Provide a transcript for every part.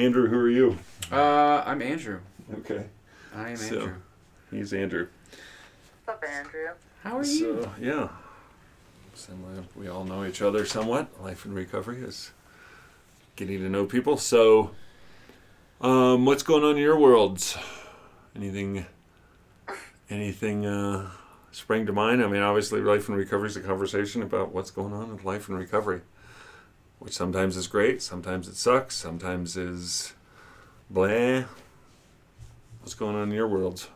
Andrew, who are you? I'm Andrew. Okay. I am Andrew. He's Andrew. What's up, Andrew? How are you? So, yeah. We all know each other somewhat. Life in recovery is getting to know people. So, what's going on in your worlds? Anything spring to mind? I mean, obviously, life in recovery is a conversation about what's going on with life in recovery, which sometimes is great, sometimes it sucks, sometimes is blah. What's going on in your worlds?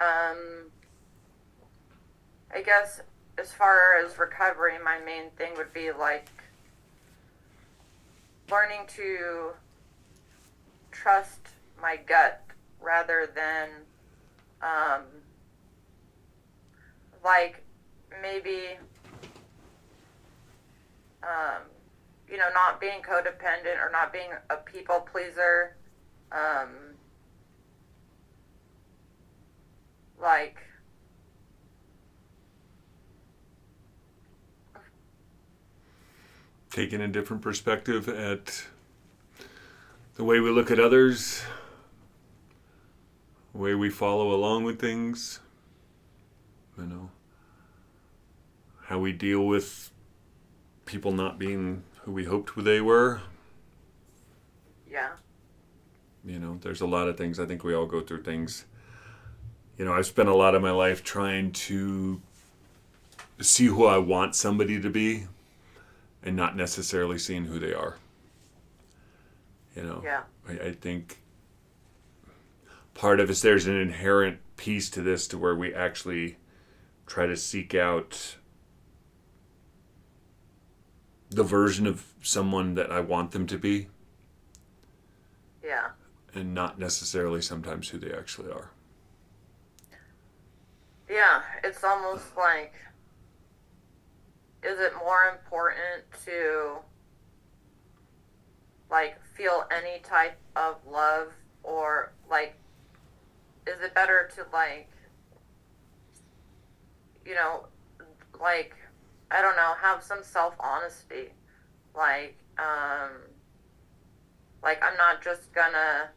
I guess as far as recovery, my main thing would be like learning to trust my gut rather than like maybe not being codependent or not being a people pleaser. Like Taking a different perspective at the way we look at others, the way we follow along with things, how we deal with people not being who we hoped they were. yeah. There's a lot of things. I think we all go through things. I've spent a lot of my life trying to see who I want somebody to be and not necessarily seeing who they are. Yeah. I think part of it, there's an inherent piece to this to where we actually try to seek out the version of someone that I want them to be. Yeah. And not necessarily sometimes who they actually are. Yeah, it's almost like, is it more important to, like, feel any type of love, or, like, is it better to, like, I don't know, have some self-honesty, like, I'm not just gonna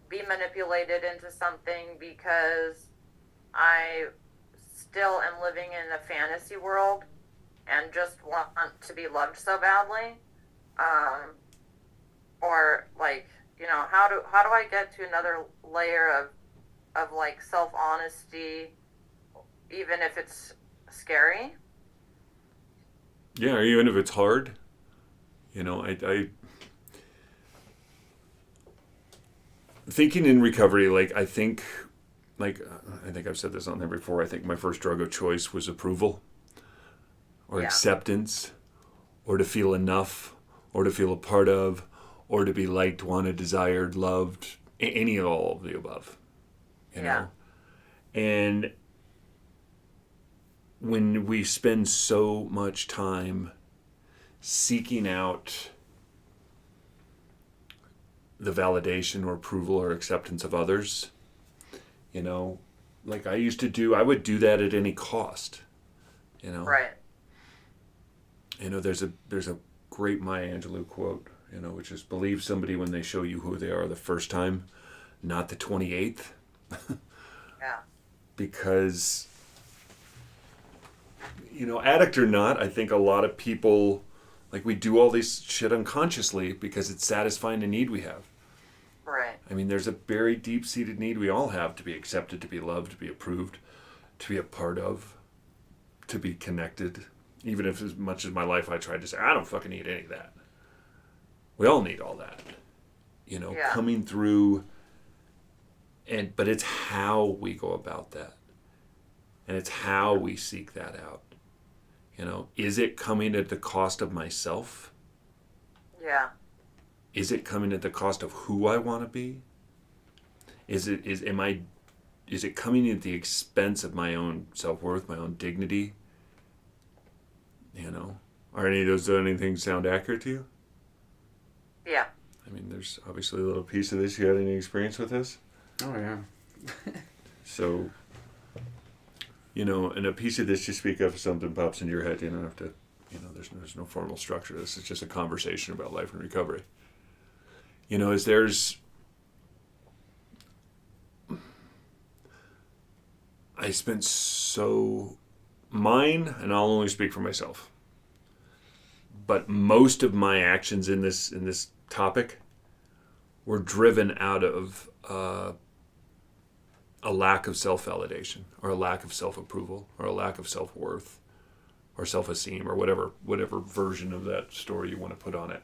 be manipulated into something because I still am living in a fantasy world and just want to be loved so badly. Or like, how do I get to another layer of like self-honesty, even if it's scary? Yeah, or even if it's hard. I thinking in recovery, I think I've said this on there before. I think my first drug of choice was approval or acceptance, or to feel enough, or to feel a part of, or to be liked, wanted, desired, loved, any of all of the above, know? And when we spend so much time seeking out the validation or approval or acceptance of others, like I used to do, I would do that at any cost, Right. There's a great Maya Angelou quote, which is, believe somebody when they show you who they are the first time, not the 28th. Yeah. Because, addict or not, I think a lot of people, we do all this shit unconsciously because it's satisfying a need we have. Right. I mean, there's a very deep-seated need we all have to be accepted, to be loved, to be approved, to be a part of, to be connected. Even if as much as my life I tried to say, I don't fucking need any of that. We all need all that. Coming through, but it's how we go about that. And it's how we seek that out. Is it coming at the cost of myself? Yeah. Is it coming at the cost of who I want to be? Is it coming at the expense of my own self-worth, my own dignity? Are any of those anything sound accurate to you? Yeah. I mean, there's obviously a little piece of this. You had any experience with this? Oh, yeah. So, and a piece of this, you speak of, something pops into your head. You don't have to there's no formal structure. This is just a conversation about life and recovery. Is there's... I spent mine, and I'll only speak for myself, but most of my actions in this topic were driven out of a lack of self-validation, or a lack of self-approval, or a lack of self-worth, or self-esteem, or whatever version of that story you want to put on it.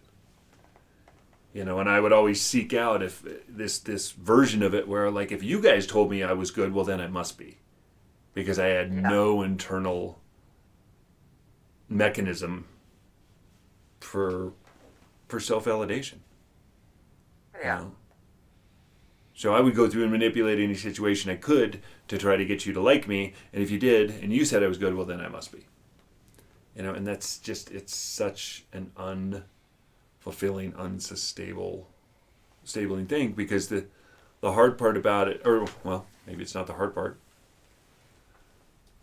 And I would always seek out if this version of it where, like, if you guys told me I was good, well, then it must be. Because I had no internal mechanism for self-validation. Yeah. So I would go through and manipulate any situation I could to try to get you to like me. And if you did, and you said I was good, well, then I must be. And that's just, it's such an unfulfilling, unsustainable thing, because the hard part about it, or, well, maybe it's not the hard part.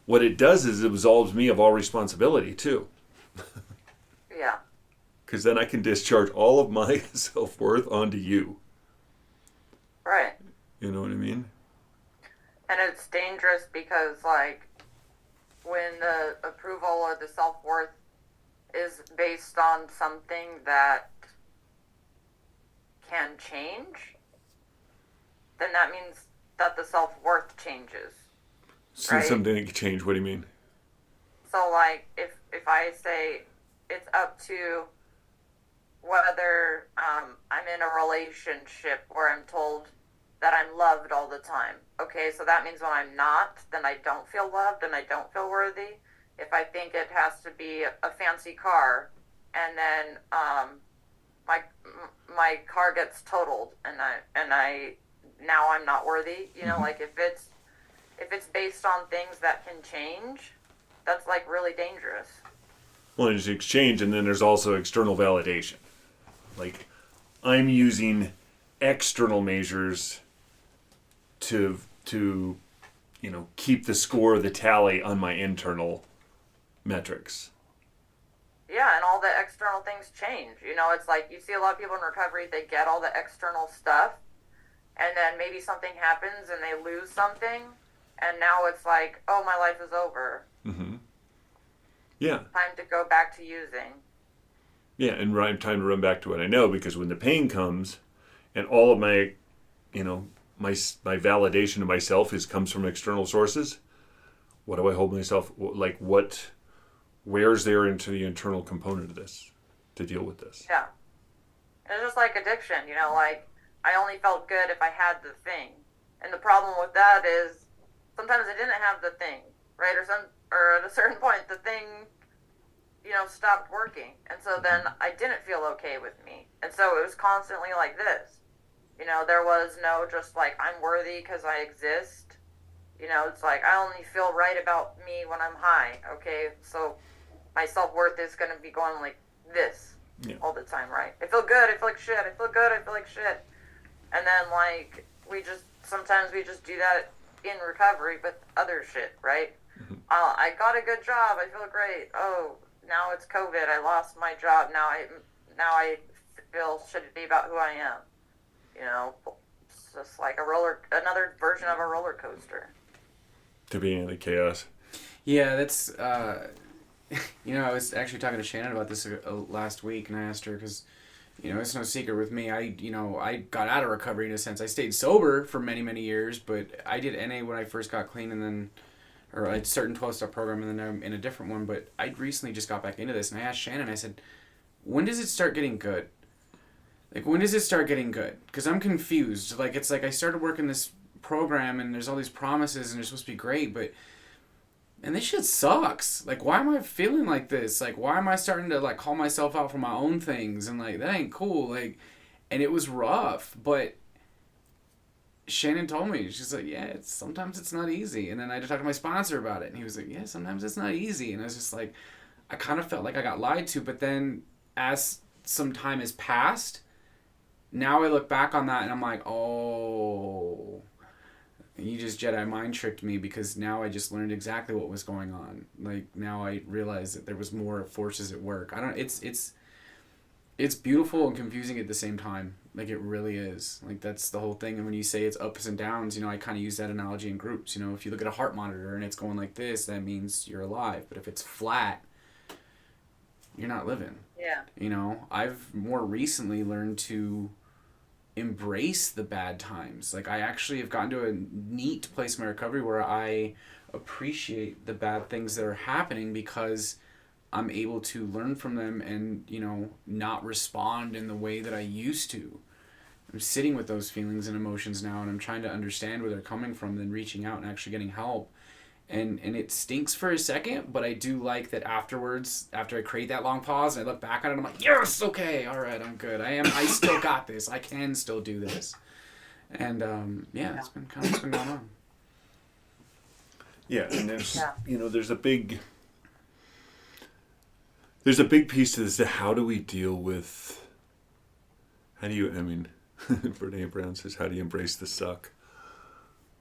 What it does is it absolves me of all responsibility, too. Yeah. Because then I can discharge all of my self-worth onto you. Right. You know what I mean? And it's dangerous because, like, when the approval or the self-worth is based on something that can change, then that means that the self-worth changes. So right? something that can change, what do you mean? So, like, if I say it's up to whether I'm in a relationship where I'm told that I'm loved all the time. Okay, so that means when I'm not, then I don't feel loved and I don't feel worthy. If I think it has to be a fancy car, and then my car gets totaled, and I now I'm not worthy. Like if it's based on things that can change, that's like really dangerous. Well, there's exchange, and then there's also external validation. Like, I'm using external measures to keep the score, the tally on my internal metrics. Yeah, and all the external things change. It's like you see a lot of people in recovery, they get all the external stuff, and then maybe something happens and they lose something, and now it's like, oh, my life is over. Mm-hmm. Yeah. Time to go back to using. Yeah, and time to run back to what I know, because when the pain comes, and all of my, my validation of myself comes from external sources, what do I hold myself, like where's there into the internal component of this to deal with this? Yeah. It's just like addiction, like I only felt good if I had the thing. And the problem with that is sometimes I didn't have the thing, right? Or at a certain point the thing, stopped working. And so then I didn't feel okay with me. And so it was constantly like this. There was no just like, I'm worthy because I exist. It's like, I only feel right about me when I'm high. Okay, so my self-worth is going to be going like this all the time, right? I feel good, I feel like shit. I feel good, I feel like shit. And then, like, sometimes we just do that in recovery with other shit, right? Mm-hmm. I got a good job, I feel great. Oh, now it's COVID, I lost my job. Now I feel shitty about who I am. It's just like another version of a roller coaster. To be in the chaos. Yeah, that's, I was actually talking to Shannon about this last week, and I asked her, because, it's no secret with me, I got out of recovery in a sense. I stayed sober for many, many years, but I did NA when I first got clean, and then, or I started 12-step program, and then I'm in a different one, but I recently just got back into this, and I asked Shannon, I said, when does it start getting good? Like, when does it start getting good? Because I'm confused. Like, it's like I started working this program, and there's all these promises, and they're supposed to be great, but... And this shit sucks. Like, why am I feeling like this? Like, why am I starting to, like, call myself out for my own things? And, like, that ain't cool. Like, and it was rough. But Shannon told me, she's like, yeah, sometimes it's not easy. And then I had to talk to my sponsor about it. And he was like, yeah, sometimes it's not easy. And I was just like, I kind of felt like I got lied to. But then as some time has passed, now I look back on that and I'm like, oh... you just Jedi mind tricked me, because now I just learned exactly what was going on. Like, now I realized that there was more forces at work. It's beautiful and confusing at the same time. Like, it really is. Like, that's the whole thing. And when you say it's ups and downs, I kind of use that analogy in groups. If you look at a heart monitor and it's going like this, that means you're alive. But if it's flat, you're not living. Yeah. I've more recently learned to embrace the bad times. Like, I actually have gotten to a neat place in my recovery where I appreciate the bad things that are happening, because I'm able to learn from them and, not respond in the way that I used to. I'm sitting with those feelings and emotions now, and I'm trying to understand where they're coming from, then reaching out and actually getting help. And it stinks for a second, but I do like that afterwards, after I create that long pause and I look back on it, I'm like, yes, okay, all right, I'm good. I still got this. I can still do this. And, it's been going on. Yeah, and there's, there's a big piece to this. How do we deal with, Brene Brown says, how do you embrace the suck?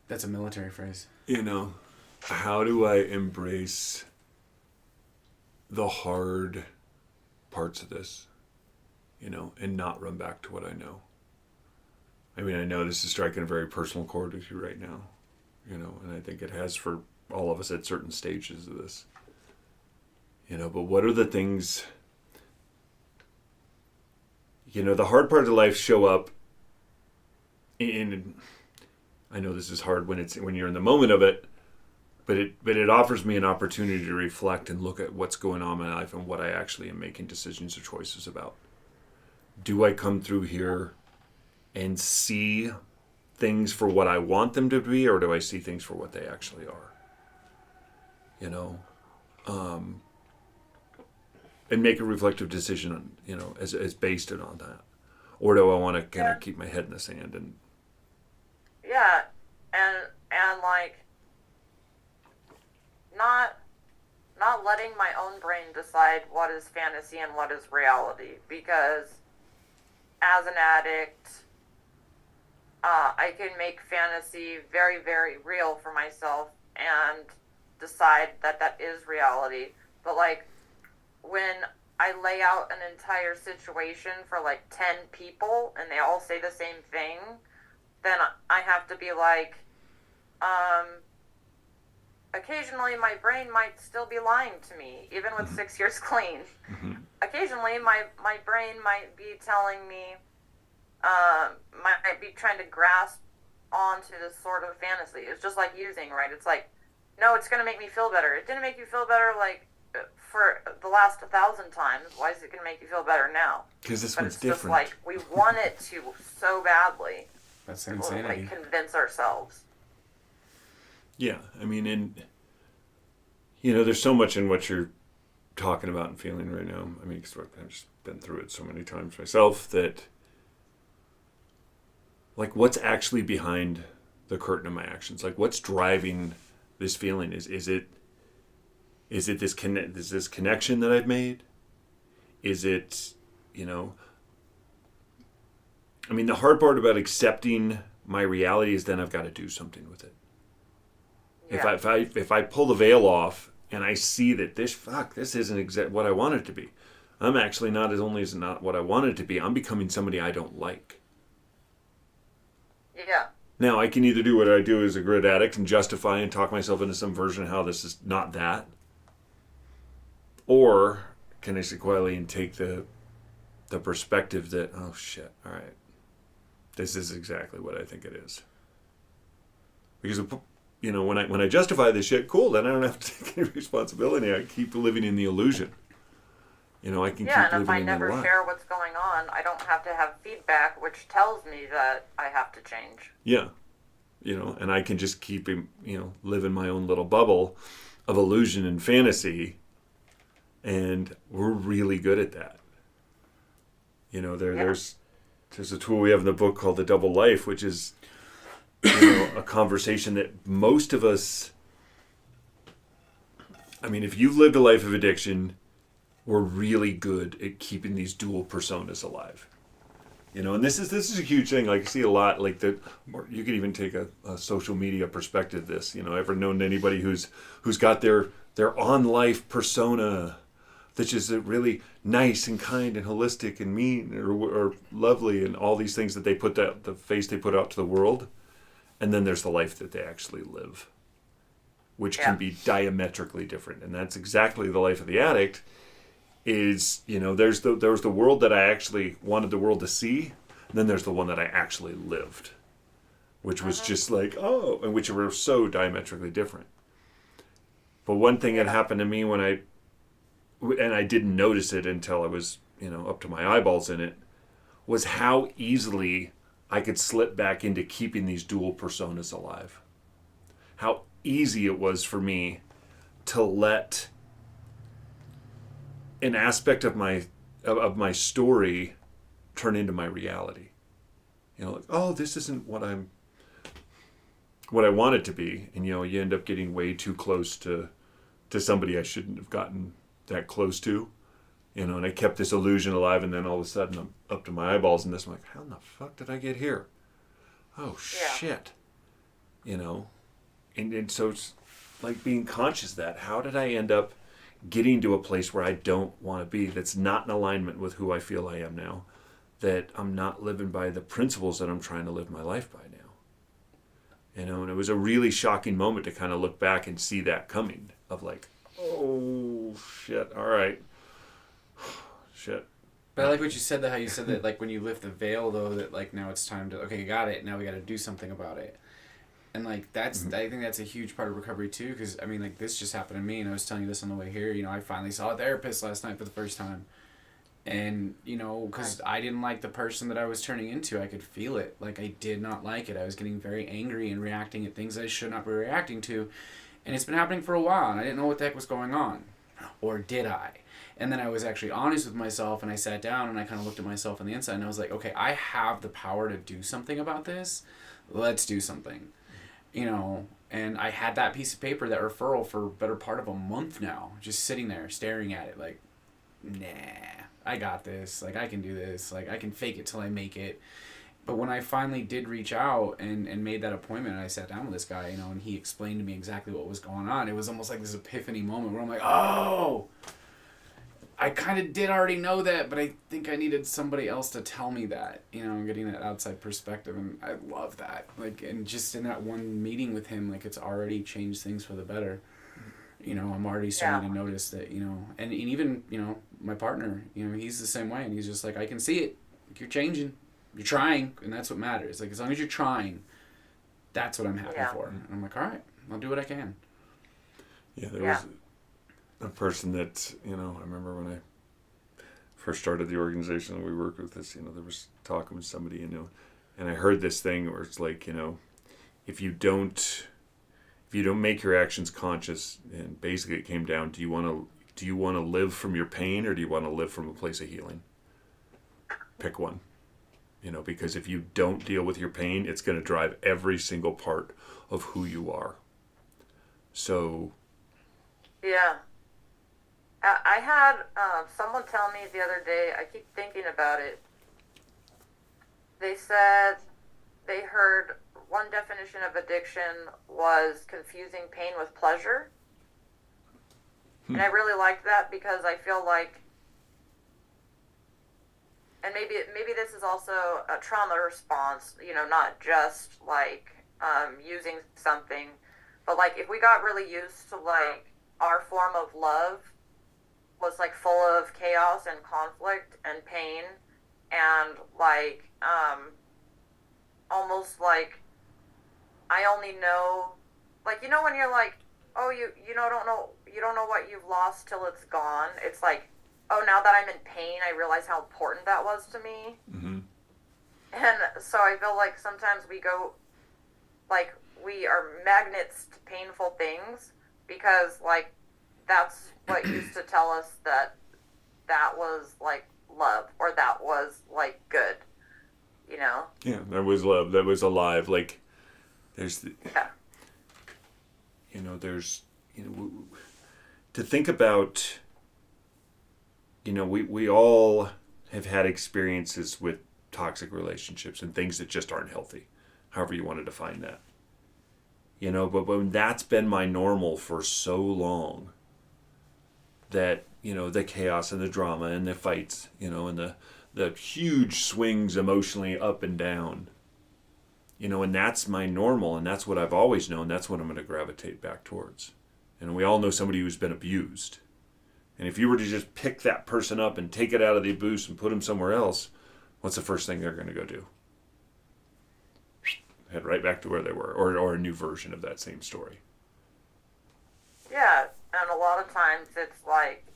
That's a military phrase. How do I embrace the hard parts of this, and not run back to what I know? I know this is striking a very personal chord with you right now, and I think it has for all of us at certain stages of this. But what are the things, the hard parts of life show up in, I know this is hard when you're in the moment of it, but it offers me an opportunity to reflect and look at what's going on in my life and what I actually am making decisions or choices about. Do I come through here and see things for what I want them to be, or do I see things for what they actually are? And make a reflective decision on, as based on that, or do I want to kind of keep my head in the sand and? Yeah, and like, not letting my own brain decide what is fantasy and what is reality, because as an addict, I can make fantasy very, very real for myself and decide that is reality. But like, when I lay out an entire situation for like 10 people and they all say the same thing, then I have to be like, occasionally my brain might still be lying to me, even with 6 years clean. Mm-hmm. Occasionally my brain might be telling me, might be trying to grasp onto this sort of fantasy. It's just like using, right? It's like, no, it's going to make me feel better. It didn't make you feel better like for the last 1,000 times. Why is it going to make you feel better now? Because this but one's it's different. Just like, we want it to so badly. That's insanity. Like, convince ourselves. Yeah, and there's so much in what you're talking about and feeling right now. Cause I've just been through it so many times myself that, like, what's actually behind the curtain of my actions? Like, what's driving this feeling? Is it this connection that I've made? Is it, the hard part about accepting my reality is then I've got to do something with it. Yeah. If I pull the veil off and I see that this isn't exactly what I want it to be. I'm actually not not what I want it to be. I'm becoming somebody I don't like. Yeah. Now I can either do what I do as a grid addict and justify and talk myself into some version of how this is not that, or can I sit quietly and take the perspective that, oh shit, all right, this is exactly what I think it is. Because when I justify this shit, cool, then I don't have to take any responsibility. I keep living in the illusion. I can keep living in the lie. Yeah, and if I never share what's going on, I don't have to have feedback, which tells me that I have to change. Yeah. And I can just keep, live in my own little bubble of illusion and fantasy, and we're really good at that. There's a tool we have in the book called The Double Life, which is a conversation that most of us, if you've lived a life of addiction, we're really good at keeping these dual personas alive. And this is a huge thing. Like, I see a lot, like that. You could even take a social media perspective. This, ever known anybody who's got their on life persona that's just really nice and kind and holistic and mean or lovely and all these things that they put the face they put out to the world, and then there's the life that they actually live, which can be diametrically different. And that's exactly the life of the addict. Is there's the world that I actually wanted the world to see, and then there's the one that I actually lived, which was just like, and which were so diametrically different. But one thing that happened to me when I didn't notice it until I was up to my eyeballs in it, was how easily I could slip back into keeping these dual personas alive. How easy it was for me to let an aspect of my story turn into my reality. This isn't what I want it to be, and you end up getting way too close to somebody I shouldn't have gotten that close to, and I kept this illusion alive, and then all of a sudden I'm up to my eyeballs in this. I'm like, how in the fuck did I get here? Oh shit, and so it's like being conscious of that. How did I end up getting to a place where I don't want to be, that's not in alignment with who I feel I am now, that I'm not living by the principles that I'm trying to live my life by now. And it was a really shocking moment to kind of look back and see that coming, of like, oh shit, all right, shit. But I like what you said, how you said that, like, when you lift the veil, though, that, like, now it's time to, okay, you got it, now we got to do something about it. And, like, that's, I think that's a huge part of recovery, too, because, I mean, like, this just happened to me, and I was telling you this on the way here, I finally saw a therapist last night for the first time. And, because I didn't like the person that I was turning into. I could feel it. Like, I did not like it. I was getting very angry and reacting at things I should not be reacting to. And it's been happening for a while, and I didn't know what the heck was going on. Or did I? And then I was actually honest with myself, and I sat down, and I kind of looked at myself on the inside, and I was like, okay, I have the power to do something about this. Let's do something. And I had that piece of paper, that referral, for a better part of a month now, just sitting there staring at it like, nah, I got this. Like, I can do this. Like, I can fake it till I make it. But when I finally did reach out and made that appointment, and I sat down with this guy, and he explained to me exactly what was going on, it was almost like this epiphany moment where I'm like, oh, I kind of did already know that, but I think I needed somebody else to tell me that, getting that outside perspective, and I love that. Like, and just in that one meeting with him, like, it's already changed things for the better. I'm already starting to notice that, and even, my partner, he's the same way, and he's just like, I can see it. Like, you're changing, you're trying, and that's what matters. Like, as long as you're trying, that's what I'm happy for. And I'm like, all right, I'll do what I can. Yeah, there was a person that, I remember when I first started the organization that we worked with this, there was talking with somebody, and I heard this thing where it's like, if you don't make your actions conscious, and basically it came down, do you want to live from your pain, or do you want to live from a place of healing? Pick one. Because if you don't deal with your pain, it's going to drive every single part of who you are. So. Yeah. I had someone tell me the other day, I keep thinking about it. They said they heard one definition of addiction was confusing pain with pleasure. And I really liked that, because I feel like, and maybe this is also a trauma response, not just like using something, but like if we got really used to like our form of love was like full of chaos and conflict and pain, and like almost like I only know, like, when you're like, oh, you don't know what you've lost till it's gone. It's like, oh, now that I'm in pain, I realize how important that was to me. Mm-hmm. And so I feel like sometimes we go, like, we are magnets to painful things, because like that's what used to tell us that was like love, or that was like good, Yeah, that was love. That was alive. Like, there's there's to think about. We all have had experiences with toxic relationships and things that just aren't healthy, however you want to define that. You know, but when that's been my normal for so long, that, you know, the chaos and the drama and the fights, you know, and the huge swings emotionally up and down, you know, and that's my normal, and that's what I've always known, that's what I'm going to gravitate back towards. And we all know somebody who's been abused. And if you were to just pick that person up and take it out of the abuse and put them somewhere else, what's the first thing they're going to go do? Head right back to where they were, or a new version of that same story. Yeah, and a lot of times it's like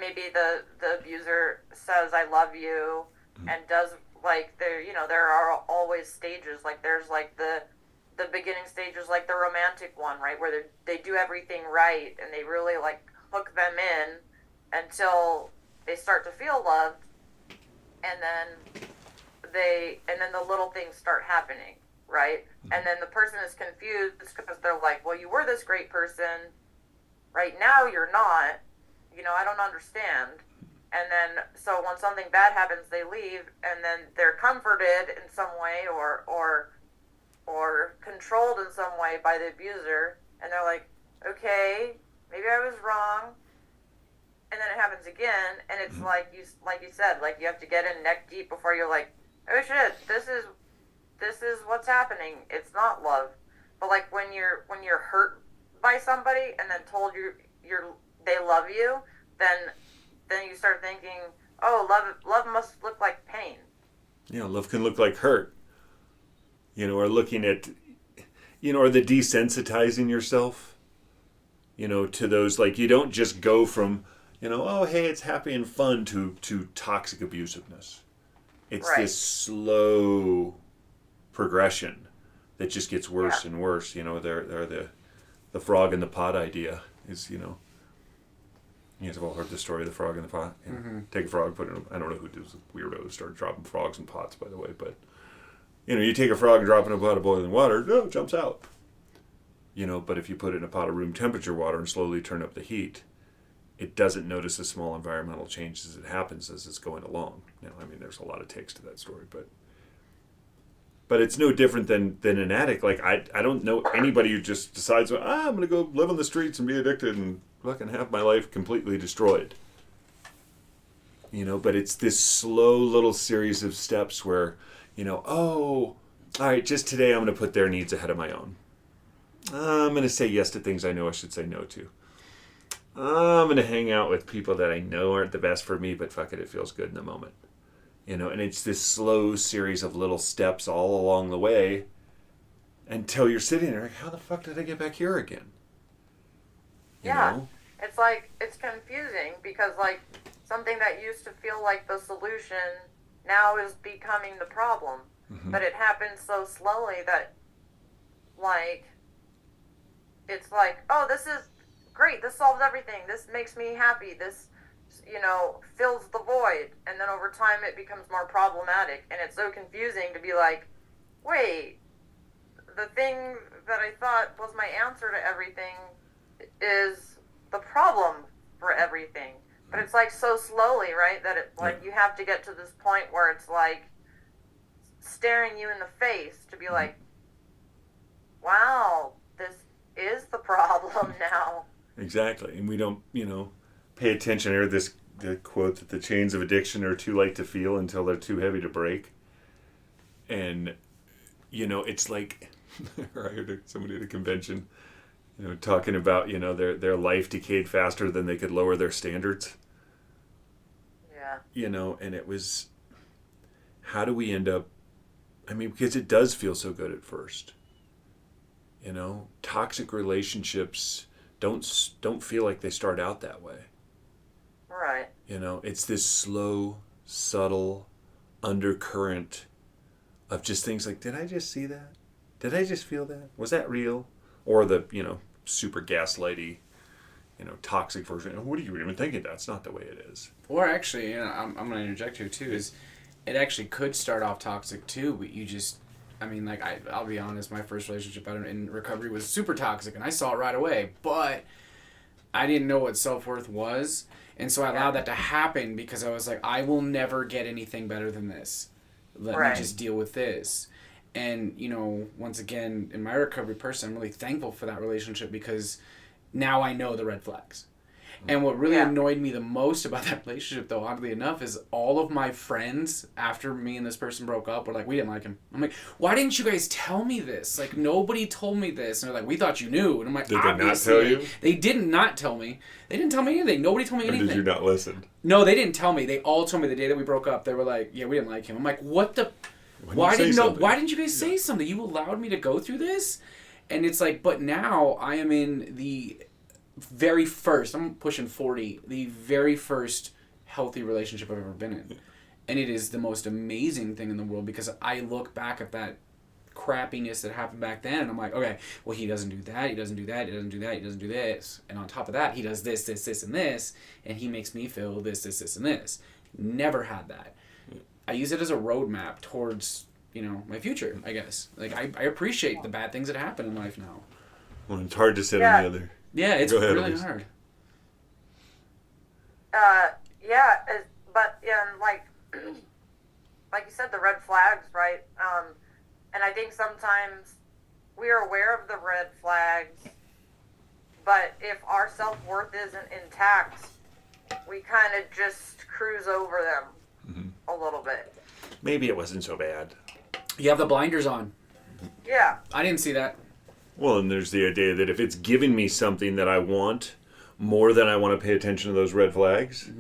maybe the abuser says I love you, and does, like, there are always stages, like there's like the beginning stages, like the romantic one, right, where they do everything right and they really like hook them in until they start to feel loved, and then the little things start happening, right? And then the person is confused because they're like, well, you were this great person, right now you're not, you know, I don't understand. And then, so when something bad happens, they leave, and then they're comforted in some way or controlled in some way by the abuser, and they're like, okay, maybe I was wrong. And then it happens again, and it's like you said, like you have to get in neck deep before you're like, oh shit, this is what's happening. It's not love. But like when you're hurt by somebody and then told they love you, then you start thinking, oh, love must look like pain. Yeah, love can look like hurt. You know, or looking at, you know, or the desensitizing yourself, you know, to those, like, you don't just go from, you know, oh, hey, it's happy and fun to toxic abusiveness. It's right. This slow progression that just gets worse and worse. You know, they're the frog in the pot idea is, you know, you guys have all heard the story of the frog in the pot. You know, take a frog, put it in I don't know who does weirdo who started dropping frogs in pots, by the way, but, you know, you take a frog and drop it in a pot of boiling water, no, it jumps out. You know, but if you put it in a pot of room temperature water and slowly turn up the heat, it doesn't notice the small environmental changes that happens as it's going along. Now, I mean, there's a lot of takes to that story, but it's no different than an addict. Like, I don't know anybody who just decides, I'm going to go live on the streets and be addicted and fucking have my life completely destroyed. You know, but it's this slow little series of steps where, you know, oh, all right, just today I'm going to put their needs ahead of my own. I'm going to say yes to things I know I should say no to. I'm going to hang out with people that I know aren't the best for me, but fuck it feels good in the moment. You know, and it's this slow series of little steps all along the way until you're sitting there like, how the fuck did I get back here again? You know? It's like, it's confusing because, like, something that used to feel like the solution now is becoming the problem. But it happens so slowly that, like, it's like, oh, this is great, this solves everything, this makes me happy, this, you know, fills the void, and then over time it becomes more problematic, and it's so confusing to be like, wait, the thing that I thought was my answer to everything is the problem for everything. But it's like so slowly, right, that it, like, you have to get to this point where it's like staring you in the face to be like, wow, this is the problem now. Exactly. And we don't, you know, pay attention. I heard the quote that the chains of addiction are too light to feel until they're too heavy to break. And, you know, it's like, I heard somebody at a convention, you know, talking about, you know, their life decayed faster than they could lower their standards. Yeah. You know, and it was, how do we end up, I mean, because it does feel so good at first. You know, toxic relationships don't feel like they start out that way. Right. You know, it's this slow, subtle undercurrent of just things like, did I just see that? Did I just feel that? Was that real? Or the, you know, super gaslighty, you know, toxic version. What are you even thinking? That's not the way it is. Or actually, you know, I'm going to interject here too, is it actually could start off toxic too, but you just, I mean, like, I'll be honest, my first relationship in recovery was super toxic, and I saw it right away, but I didn't know what self-worth was. And so I allowed that to happen because I was like, I will never get anything better than this. Let me just deal with this. And, you know, once again, in my recovery person, I'm really thankful for that relationship because now I know the red flags. And what really annoyed me the most about that relationship, though, oddly enough, is all of my friends, after me and this person broke up, were like, we didn't like him. I'm like, why didn't you guys tell me this? Like, nobody told me this. And they're like, we thought you knew. And I'm like, did they not tell you? They did not tell me. They didn't tell me anything. Nobody told me anything. Or did you not listen? No, they didn't tell me. They all told me the day that we broke up. They were like, yeah, we didn't like him. I'm like, what the... Why didn't you guys say something? You allowed me to go through this? And it's like, but now I am in the very first, I'm pushing 40, the very first healthy relationship I've ever been in. And it is the most amazing thing in the world because I look back at that crappiness that happened back then and I'm like, okay, well, he doesn't do that, he doesn't do that, he doesn't do that, he doesn't do this. And on top of that, he does this, this, this, and this, and he makes me feel this, this, this, and this. Never had that. I use it as a roadmap towards, you know, my future, I guess. Like, I appreciate the bad things that happen in life now. Well, it's hard to sit on the other. Yeah, it's really Elyse. hard. But and like you said, the red flags, right? And I think sometimes we are aware of the red flags, but if our self-worth isn't intact, we kind of just cruise over them a little bit. Maybe it wasn't so bad. You have the blinders on. Yeah. I didn't see that. Well, and there's the idea that if it's giving me something that I want more than I want to pay attention to those red flags,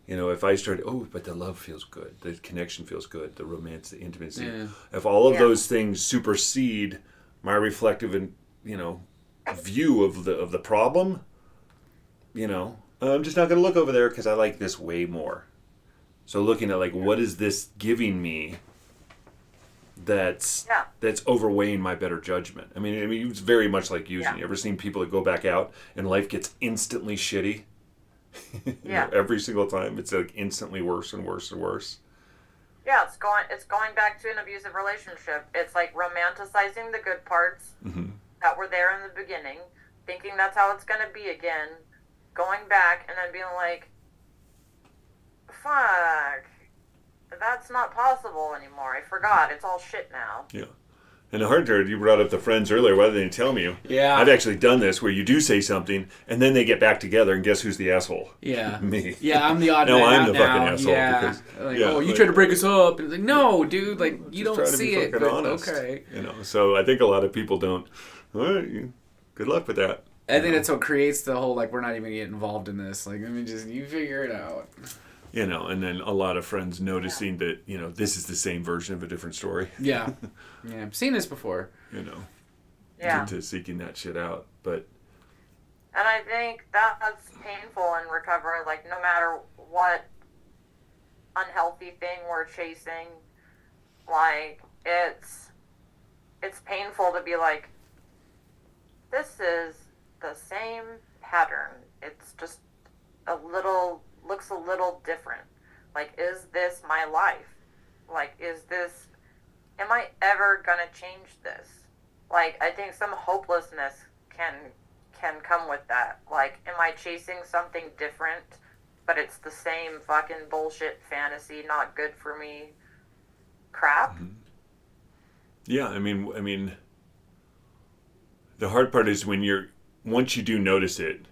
you know, if I start, but the love feels good, the connection feels good, the romance, the intimacy. Yeah. If all of those things supersede my reflective and, you know, view of the problem, you know, I'm just not going to look over there because I like this way more. So looking at like, what is this giving me that's overweighing my better judgment? I mean, it's very much like using. You ever seen people that go back out and life gets instantly shitty? You know, every single time it's like instantly worse and worse and worse. Yeah, it's going back to an abusive relationship. It's like romanticizing the good parts that were there in the beginning, thinking that's how it's going to be again, going back and then being like, fuck, that's not possible anymore. I forgot. It's all shit now. Yeah. And the hard part, you brought up the friends earlier. Why didn't they tell me? Yeah. I've actually done this where you do say something and then they get back together and guess who's the asshole? Yeah. Me. Yeah, I'm the odd man out now. No, I'm the now. fucking asshole. Yeah. Because, you tried to break us up. And it's like, no, dude, like, you don't see it. But honest, okay. You know, so I think a lot of people don't. All right, good luck with that. I think that's what creates the whole, like, we're not even going to get involved in this. Like, let me just, you figure it out. You know, and then a lot of friends noticing that, you know, this is the same version of a different story. Yeah. Yeah. I've seen this before. You know. Yeah. Into seeking that shit out. But. And I think that's painful in recovery. Like, no matter what unhealthy thing we're chasing, like, it's painful to be like, this is the same pattern. It's just looks a little different. Like, is this my life? Like, am I ever gonna change this? Like, I think some hopelessness can come with that. Like, am I chasing something different, but it's the same fucking bullshit fantasy, not good for me crap? Mm-hmm. Yeah, I mean, the hard part is once you do notice it,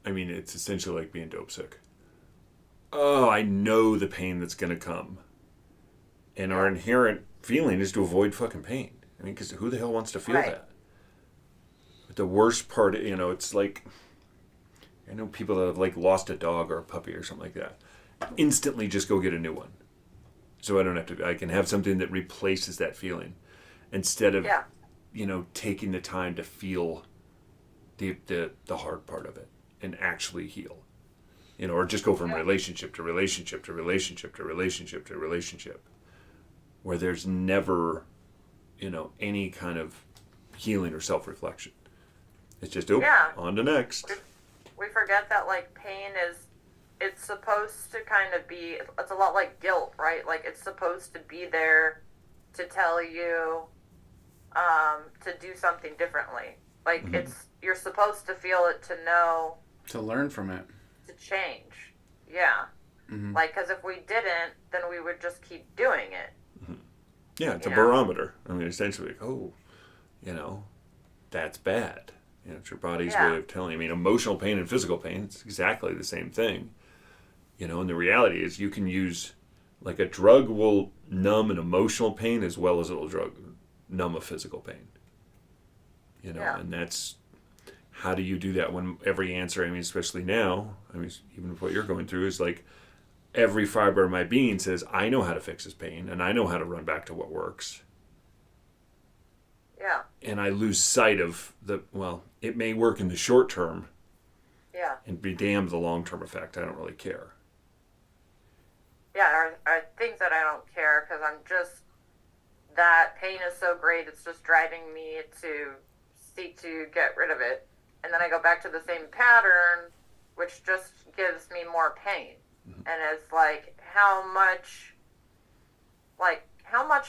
I mean, it's essentially like being dope sick. Oh, I know the pain that's going to come. And our inherent feeling is to avoid fucking pain. I mean, because who the hell wants to feel that? But the worst part, you know, it's like, I know people that have like lost a dog or a puppy or something like that. Instantly just go get a new one. So I don't have to, I can have something that replaces that feeling. Instead of, you know, taking the time to feel the hard part of it and actually heal. You know, or just go from relationship to relationship to relationship to relationship to relationship, where there's never, you know, any kind of healing or self-reflection. It's just, on to next. We forget that, like, pain it's supposed to kind of be, it's a lot like guilt, right? Like, it's supposed to be there to tell you to do something differently. Like, you're supposed to feel it to know To learn from it. To change. Yeah. Mm-hmm. Like, because if we didn't, then we would just keep doing it. Yeah, it's a barometer. I mean, essentially, that's bad. It's your body's way of telling you. I mean, emotional pain and physical pain, it's exactly the same thing. And the reality is you can use, like, a drug will numb an emotional pain as well as it'll numb a physical pain. And that's, how do you do that when every answer, I mean, especially now, I mean, even with what you're going through, is like, every fiber of my being says, I know how to fix this pain, and I know how to run back to what works. Yeah. And I lose sight of it may work in the short term. Yeah. And be damned the long-term effect. I don't really care. Yeah, are things that I don't care because I'm just, that pain is so great, it's just driving me to seek to get rid of it. And then I go back to the same pattern, which just gives me more pain. Mm-hmm. And it's like, how much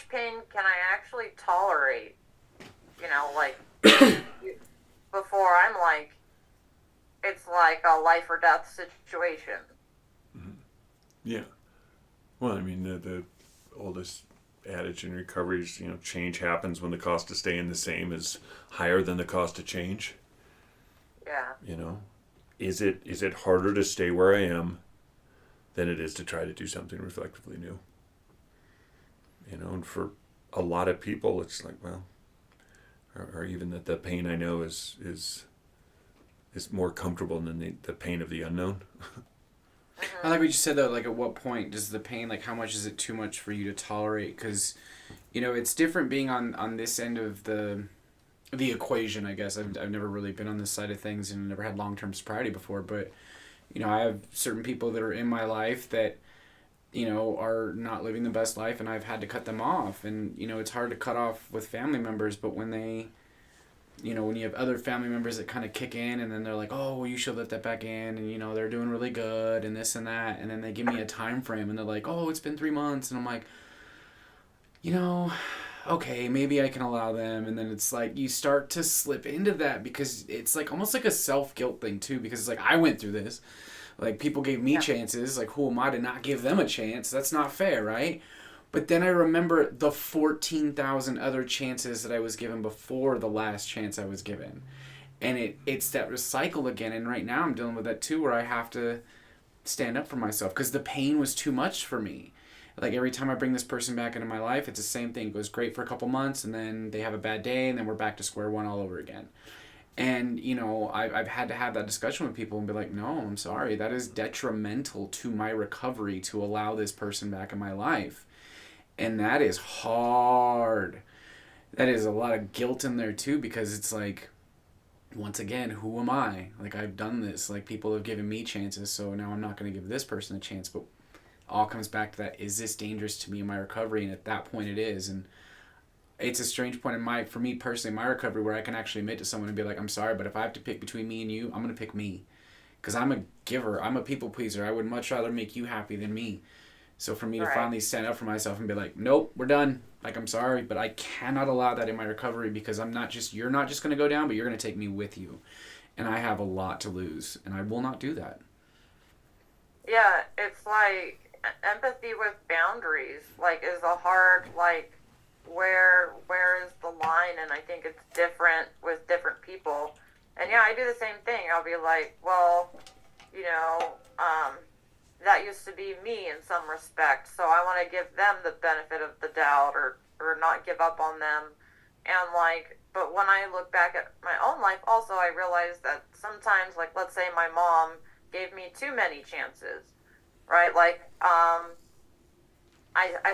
pain can I actually tolerate? Before I'm like, it's like a life or death situation. Mm-hmm. Yeah. Well, I mean, the oldest adage in recovery is, change happens when the cost of staying the same is higher than the cost of change. Yeah. Is it harder to stay where I am than it is to try to do something reflectively new? And for a lot of people, it's like, well, or even that the pain I know is more comfortable than the pain of the unknown. I like what you said, though, like, at what point does the pain, like, how much is it too much for you to tolerate? Because, it's different being on this end of the equation, I guess. I've never really been on this side of things and never had long-term sobriety before, but, I have certain people that are in my life that, are not living the best life, and I've had to cut them off. And, it's hard to cut off with family members, but when they, when you have other family members that kind of kick in, and then they're like, oh, well, you should let that back in, and, they're doing really good, and this and that, and then they give me a time frame, and they're like, oh, it's been 3 months, and I'm like, okay, maybe I can allow them. And then it's like you start to slip into that because it's like almost like a self-guilt thing too, because it's like, I went through this. Like, people gave me chances. Like, who am I to not give them a chance? That's not fair, right? But then I remember the 14,000 other chances that I was given before the last chance I was given. And it's that recycle again. And right now I'm dealing with that too, where I have to stand up for myself because the pain was too much for me. Like, every time I bring this person back into my life, it's the same thing. It goes great for a couple months, and then they have a bad day, and then we're back to square one all over again. And, I've had to have that discussion with people and be like, no, I'm sorry. That is detrimental to my recovery to allow this person back in my life. And that is hard. That is a lot of guilt in there, too, because it's like, once again, who am I? Like, I've done this. Like, people have given me chances, so now I'm not going to give this person a chance, but all comes back to that, is this dangerous to me in my recovery? And at that point it is. And it's a strange point for me personally, my recovery, where I can actually admit to someone and be like, I'm sorry, but if I have to pick between me and you, I'm going to pick me. Because I'm a giver. I'm a people pleaser. I would much rather make you happy than me. So for me to finally stand up for myself and be like, nope, we're done. Like, I'm sorry, but I cannot allow that in my recovery because you're not just going to go down, but you're going to take me with you. And I have a lot to lose, and I will not do that. Yeah, it's like, empathy with boundaries, like, is a hard, like, where is the line? And I think it's different with different people. And yeah, I do the same thing. I'll be like, well, that used to be me in some respect, so I want to give them the benefit of the doubt, or not give up on them. And like, but when I look back at my own life also, I realize that sometimes, like, let's say my mom gave me too many chances, right? Like, I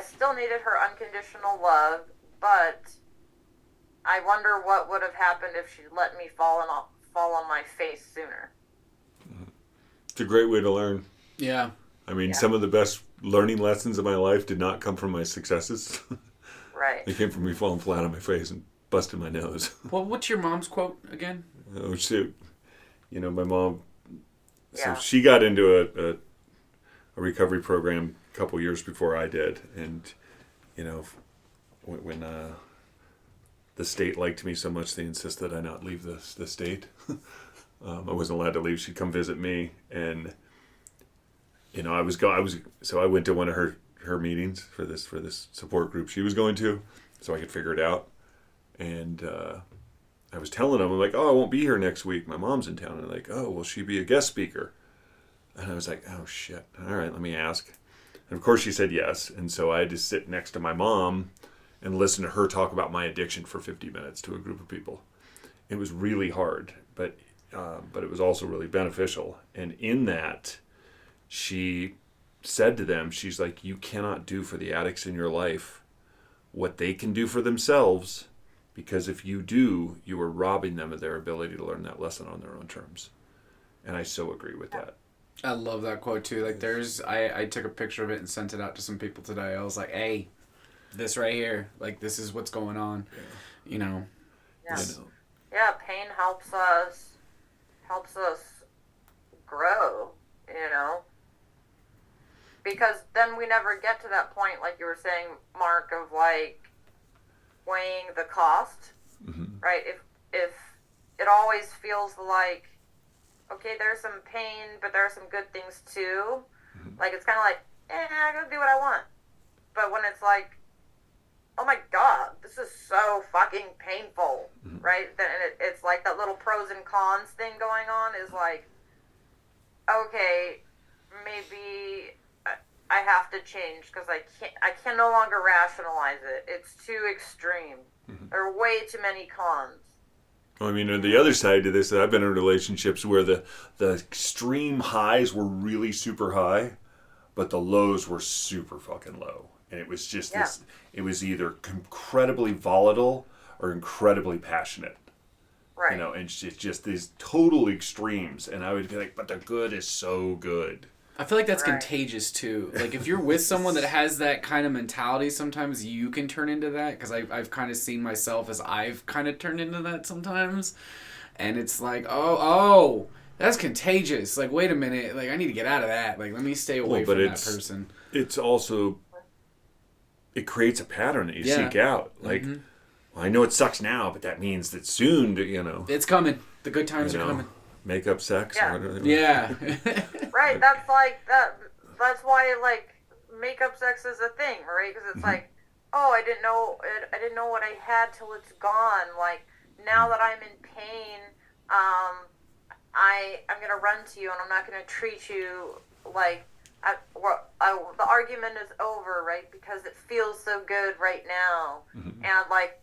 still needed her unconditional love, but I wonder what would have happened if she let me fall on my face sooner. It's a great way to learn. Yeah. I mean, some of the best learning lessons of my life did not come from my successes. Right. They came from me falling flat on my face and busting my nose. Well, what's your mom's quote again? Oh, shoot. My mom, so she got into a recovery program a couple years before I did. And, when the state liked me so much, they insisted I not leave the state. I wasn't allowed to leave. She'd come visit me, and so I went to one of her meetings for this support group she was going to, so I could figure it out. And I was telling them, I'm like, oh, I won't be here next week. My mom's in town. And they're like, oh, will she be a guest speaker? And I was like, oh shit. All right, let me ask. And of course she said yes. And so I had to sit next to my mom and listen to her talk about my addiction for 50 minutes to a group of people. It was really hard, but it was also really beneficial. And in that, she said to them, she's like, you cannot do for the addicts in your life what they can do for themselves, because if you do, you are robbing them of their ability to learn that lesson on their own terms. And I so agree with that. I love that quote too. Like I took a picture of it and sent it out to some people today. I was like, hey, this right here, like this is what's going on, you know. Yeah. Yeah, pain helps us grow, you know. Because then we never get to that point, like you were saying, Mark, of like weighing the cost, right? If it always feels like, okay, there's some pain, but there are some good things too. Like it's kind of like, I gotta do what I want. But when it's like, oh my God, this is so fucking painful, right? Then it's like that little pros and cons thing going on is like, okay, maybe I have to change because I can no longer rationalize it. It's too extreme. There are way too many cons. I mean, on the other side to this, I've been in relationships where the extreme highs were really super high, but the lows were super fucking low. And it was just this, it was either incredibly volatile or incredibly passionate. Right. You know, and it's just these total extremes. And I would be like, but the good is so good. I feel like that's contagious too. Like if you're with someone that has that kind of mentality, sometimes you can turn into that. Because I've kind of seen myself as I've kind of turned into that sometimes. And it's like, oh, that's contagious. Like, wait a minute. Like, I need to get out of that. Like, let me stay away from that person. It's also, it creates a pattern that you seek out. Like, well, I know it sucks now, but that means that soon, you know. It's coming. The good times are coming. Make-up sex. Yeah. Or whatever. Yeah. Right. That's like that. That's why like make-up sex is a thing, right? Because it's like, oh, I didn't know it. I didn't know what I had till it's gone. Like now that I'm in pain, I'm gonna run to you and I'm not gonna treat you like the argument is over, right? Because it feels so good right now, and like.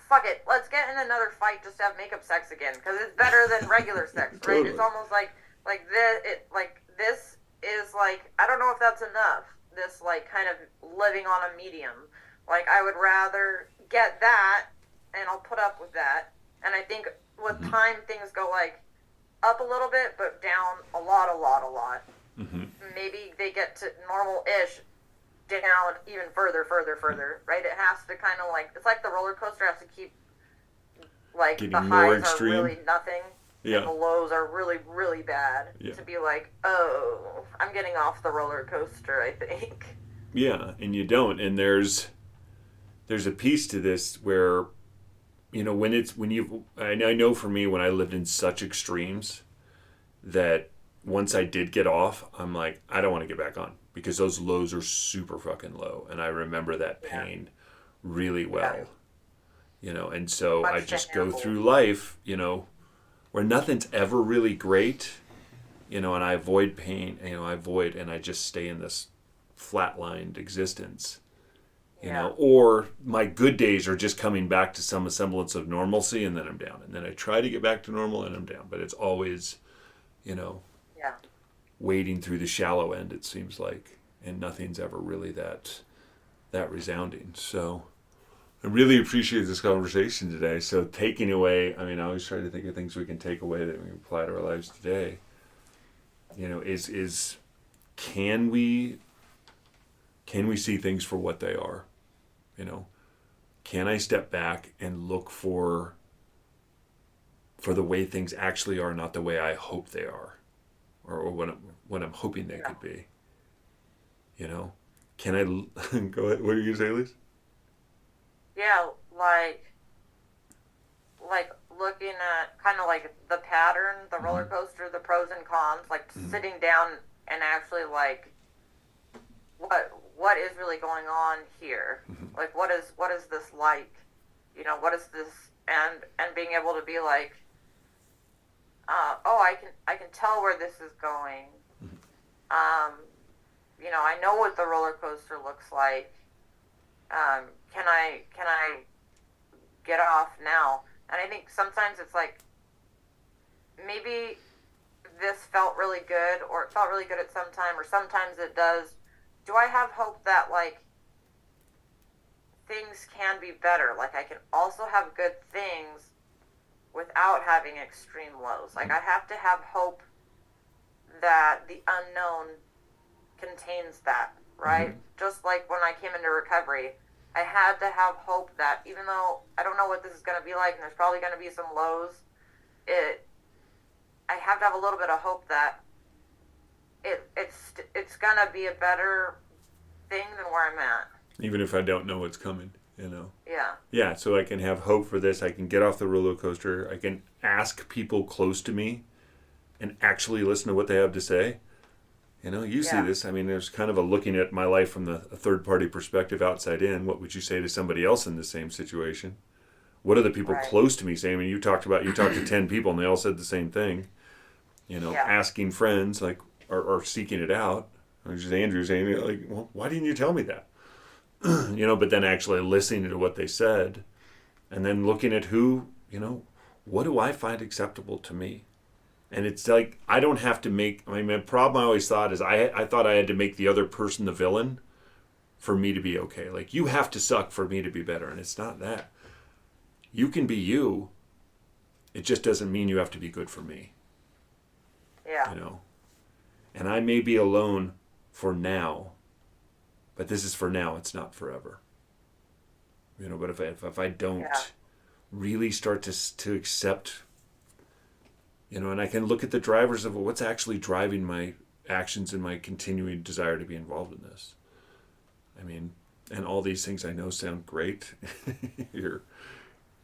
Fuck it, let's get in another fight just to have makeup sex again, because it's better than regular sex, right? It's almost like this is like, I don't know if that's enough, this like kind of living on a medium. Like I would rather get that and I'll put up with that. And I think with time things go like up a little bit but down a lot. Maybe they get to normal-ish, down even further, right? It has to kind of like, it's like the roller coaster has to keep, like, getting the highs are really nothing, and the lows are really, really bad, to be like, oh, I'm getting off the roller coaster, I think. Yeah, and you don't, and there's a piece to this where, you know, I know for me, when I lived in such extremes, that once I did get off, I'm like, I don't want to get back on. Because those lows are super fucking low. And I remember that pain really well. You know, and so I just go through life, you know, where nothing's ever really great, you know, and I avoid pain, and I just stay in this flatlined existence, you know, or my good days are just coming back to some semblance of normalcy, and then I'm down. And then I try to get back to normal, and I'm down. But it's always, you know, wading through the shallow end, it seems like, and nothing's ever really that resounding. So I really appreciate this conversation today. So taking away, I mean, I always try to think of things we can take away that we can apply to our lives today. You know, is can we see things for what they are? You know, can I step back and look for the way things actually are, not the way I hope they are? Or what I'm hoping they could be. You know? Can I... Go ahead. What are you going to say, Elyse? Yeah, like looking at kind of like the pattern, the roller coaster, the pros and cons, like sitting down and actually like what is really going on here? Like what is this like? You know, what is this, and being able to be like, oh, I can tell where this is going. You know, I know what the roller coaster looks like. Can I get off now? And I think sometimes it's like, maybe this felt really good, or it felt really good at some time, or sometimes it does. Do I have hope that, like, things can be better? Like, I can also have good things without having extreme lows. Like, I have to have hope that the unknown contains that, right? Just like when I came into recovery, I had to have hope that even though I don't know what this is going to be like, and there's probably going to be some lows, I have to have a little bit of hope that it's going to be a better thing than where I'm at. Even if I don't know what's coming, you know? Yeah. Yeah, so I can have hope for this. I can get off the roller coaster. I can ask people close to me and actually listen to what they have to say. You know, you see this. I mean, there's kind of a looking at my life from a third-party perspective outside in. What would you say to somebody else in the same situation? What are the people close to me saying? I mean, you talked to 10 people and they all said the same thing. You know, asking friends, like, or seeking it out. Or just Andrew saying, like, well, why didn't you tell me that? You know, but then actually listening to what they said and then looking at who, you know, what do I find acceptable to me? And it's like, I don't have to make, I mean, the problem I always thought is I thought I had to make the other person the villain for me to be okay. Like, you have to suck for me to be better. And it's not that. You can be you. It just doesn't mean you have to be good for me. Yeah. You know? And I may be alone for now, but this is for now. It's not forever. You know, but if I don't really start to accept, you know, and I can look at the drivers of what's actually driving my actions and my continuing desire to be involved in this. I mean, and all these things I know sound great here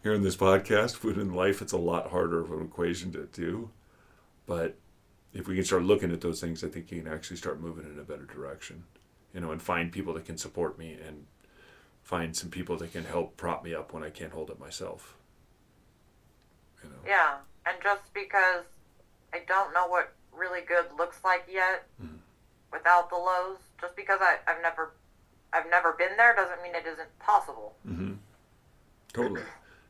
in this podcast, but in life it's a lot harder of an equation to do. But if we can start looking at those things, I think you can actually start moving in a better direction, you know, and find people that can support me and find some people that can help prop me up when I can't hold it myself. You know? Yeah. And just because I don't know what really good looks like yet without the lows, just because I've never been there doesn't mean it isn't possible. Totally.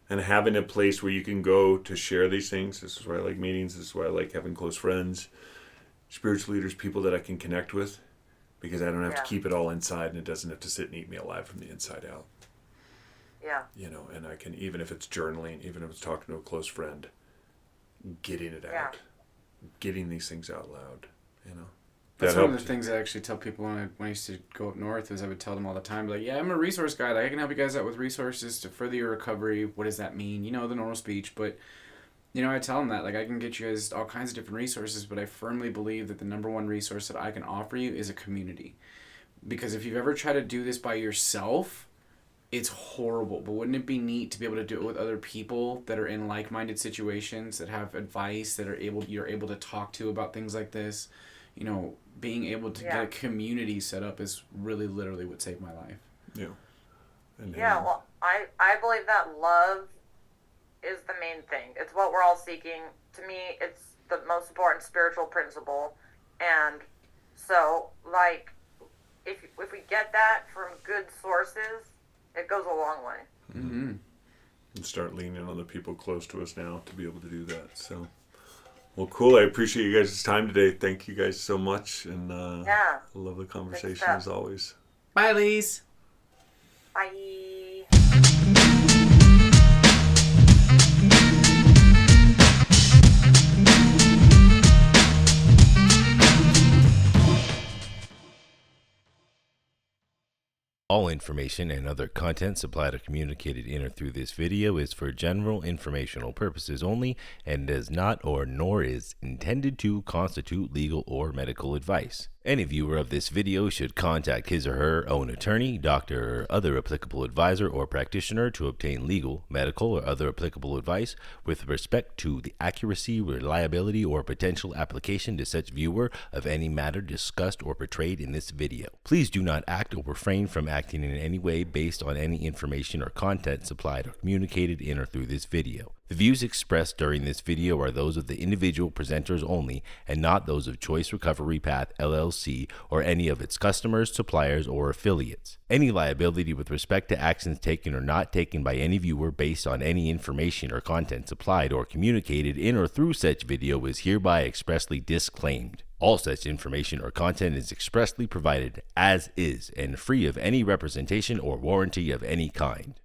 And having a place where you can go to share these things. This is why I like meetings. This is why I like having close friends, spiritual leaders, people that I can connect with, because I don't have to keep it all inside and it doesn't have to sit and eat me alive from the inside out. Yeah. You know, and I can, even if it's journaling, even if it's talking to a close friend, getting it out, getting these things out loud, you know. That's one of the things I actually tell people when I used to go up north, is I would tell them all the time, like, yeah, I'm a resource guide. I can help you guys out with resources to further your recovery. What does that mean? You know, the normal speech. But, you know, I tell them that, like, I can get you guys all kinds of different resources, but I firmly believe that the number one resource that I can offer you is a community. Because if you've ever tried to do this by yourself, it's horrible. But wouldn't it be neat to be able to do it with other people that are in like-minded situations, that have advice, that you're able to talk to about things like this? You know, being able to get a community set up is really literally what saved my life. Yeah. Well, I believe that love is the main thing. It's what we're all seeking. To me, it's the most important spiritual principle. And so, like, if we get that from good sources, it goes a long way. And start leaning on the people close to us now to be able to do that. So, well, cool. I appreciate you guys' time today. Thank you guys so much. And I love the conversation as always. Bye, Elyse. Bye. All information and other content supplied or communicated in or through this video is for general informational purposes only and does not nor is intended to constitute legal or medical advice. Any viewer of this video should contact his or her own attorney, doctor, or other applicable advisor or practitioner to obtain legal, medical, or other applicable advice with respect to the accuracy, reliability, or potential application to such viewer of any matter discussed or portrayed in this video. Please do not act or refrain from acting in any way based on any information or content supplied or communicated in or through this video. The views expressed during this video are those of the individual presenters only and not those of Choice Recovery Path LLC or any of its customers, suppliers, or affiliates. Any liability with respect to actions taken or not taken by any viewer based on any information or content supplied or communicated in or through such video is hereby expressly disclaimed. All such information or content is expressly provided as is and free of any representation or warranty of any kind.